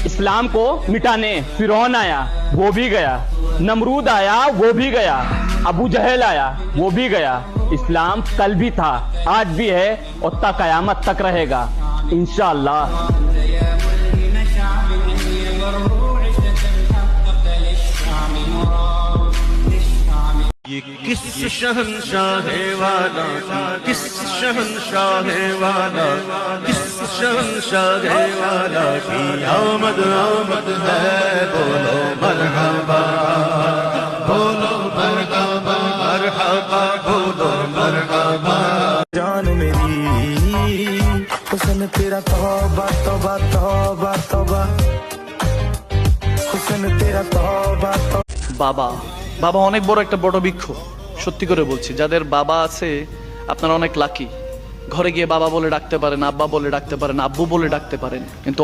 इस्लाम को मिटाने फिरौन आया, वो भी गया। नमरूद आया, वो भी गया। अबू जहल आया, वो भी गया। इस्लाम कल भी था, आज भी है और ता कयामत तक रहेगा इंशाअल्लाह। ये किस शहंशाह वाला, किस शहंशाह वाला, किस शहंशाह वाला की आमद आमद है। बोलो मरहबा, बोलो मरहबा, मरहबा, बोलो मरहबा। जान मेरी हुस्न तेरा तौबा तौबा तौबा तौबा, हुस्न तेरा तौबा तौबा। বাবা বাবা অনেক বড় একটা বড় বৃক্ষ, সত্যি করে বলছি। যাদের বাবা আছে আপনারা অনেক লাকি। ঘরে গিয়ে বাবা বলে ডাকতে পারেন, আব্বা বলে ডাকতে পারেন, আব্বু বলে ডাকতে পারেন, কিন্তু